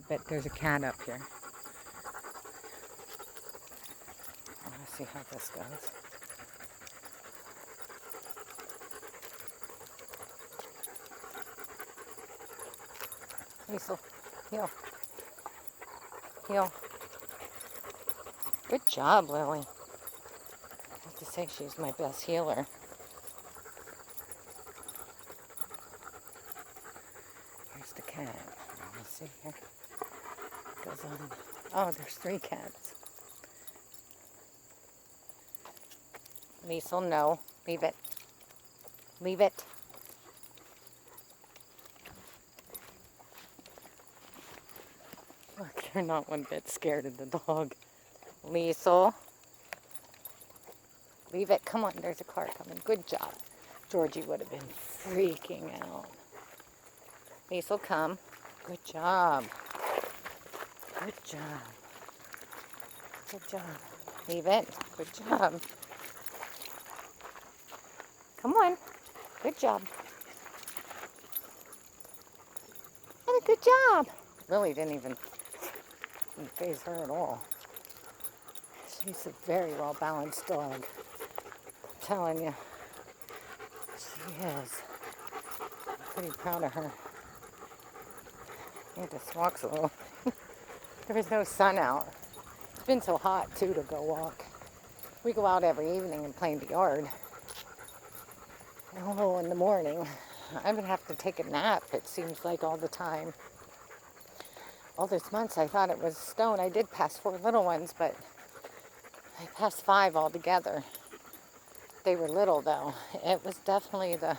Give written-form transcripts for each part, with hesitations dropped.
bet there's a cat up here. I want to see how this goes. Hazel, heel. Heel. Good job, Lily. I have to say she's my best healer. Here's the cat. Let me see here. Goes on. Oh, there's 3 cats. Liesel, no. Leave it. Leave it. Look, you're not one bit scared of the dog. Liesel. Leave it. Come on, there's a car coming. Good job. Georgie would have been freaking out. Liesel, come. Good job. Good job. Good job. Leave it. Good job. Come on. Good job. And a good job. Lily didn't even faze her at all. She's a very well-balanced dog. I'm telling you. She is. I'm pretty proud of her. It just walks a little. There was no sun out. It's been so hot, too, to go walk. We go out every evening and play in the yard. Although in the morning, I would have to take a nap, it seems like, all the time. All those months I thought it was stone. I did pass 4 little ones, but I passed 5 altogether. They were little, though. It was definitely the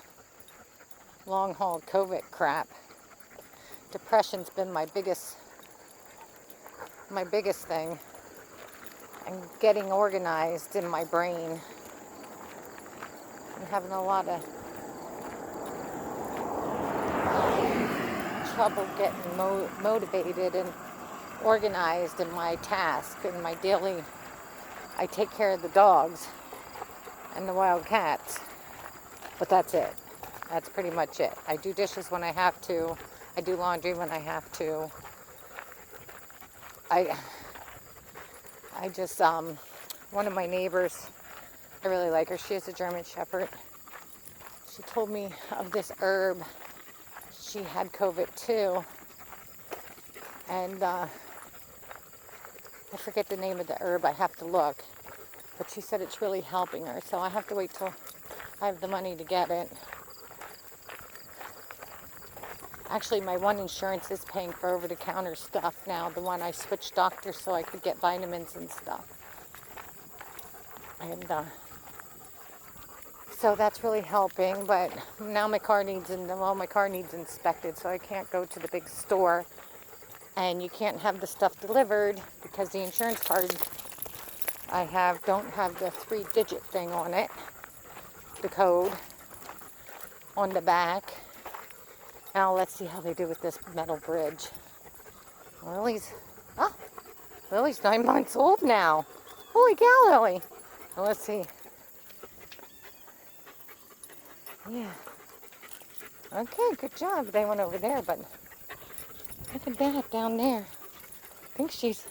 long-haul COVID crap. Depression's been my biggest thing. And getting organized in my brain. I'm having a lot of trouble getting motivated and organized in my task and my daily. I take care of the dogs and the wild cats, but that's it. That's pretty much it. I do dishes when I have to. I do laundry when I have to. I just, one of my neighbors, I really like her. She is a German Shepherd. She told me of this herb. She had COVID too. And I forget the name of the herb. I have to look. But she said it's really helping her. So I have to wait till I have the money to get it. Actually, my one insurance is paying for over-the-counter stuff now. The one I switched doctors so I could get vitamins and stuff. And so that's really helping. But now my car needs inspected, so I can't go to the big store. And you can't have the stuff delivered because the insurance card I have don't have the 3-digit thing on it, the code on the back. Now let's see how they do with this metal bridge. Lily's 9 months old now. Holy cow, Lily. Well, let's see. Yeah. Okay, good job. They went over there, but look at that down there. I think she's...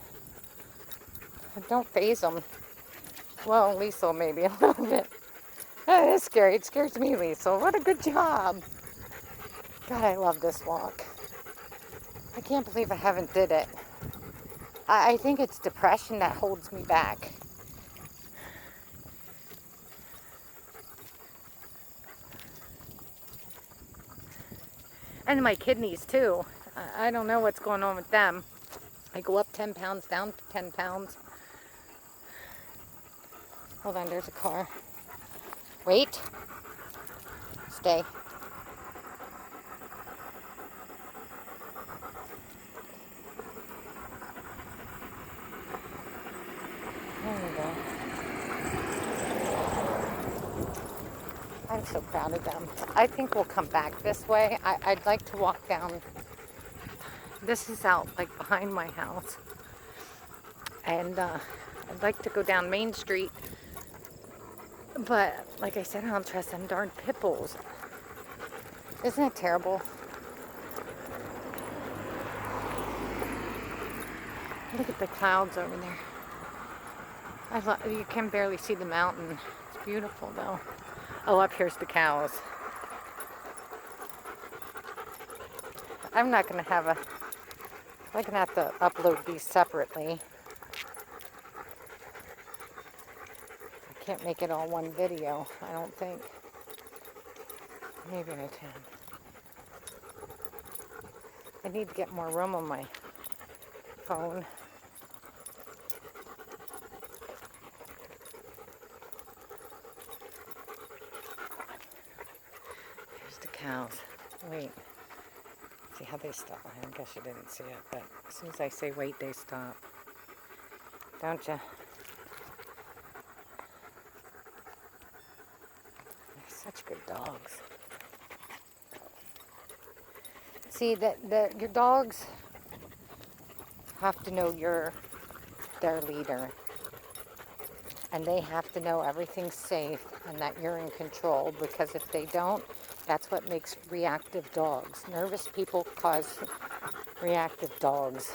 Don't faze them. Well, Liesel maybe a little bit. That is scary. It scares me, Liesel. What a good job. God, I love this walk. I can't believe I haven't did it. I think it's depression that holds me back. And my kidneys, too. I don't know what's going on with them. I go up 10 pounds, down 10 pounds. Hold on, there's a car. Wait. Stay. There we go. I'm so proud of them. I think we'll come back this way. I'd like to walk down. This is out like behind my house. And I'd like to go down Main Street. But like I said, I don't trust them darn pit bulls. Isn't it terrible? Look at the clouds over there. You can barely see the mountain. It's beautiful though. Oh, up here's the cows. I'm not going to have a... I'm going to have to upload these separately. I can't make it all one video, I don't think. Maybe I can. I need to get more room on my phone. Here's the cows. Wait. See how they stop? I guess you didn't see it, but as soon as I say wait, they stop. Don't you? They're such good dogs. See, your dogs have to know you're their leader. And they have to know everything's safe and that you're in control, because if they don't, that's what makes reactive dogs. Nervous people cause reactive dogs.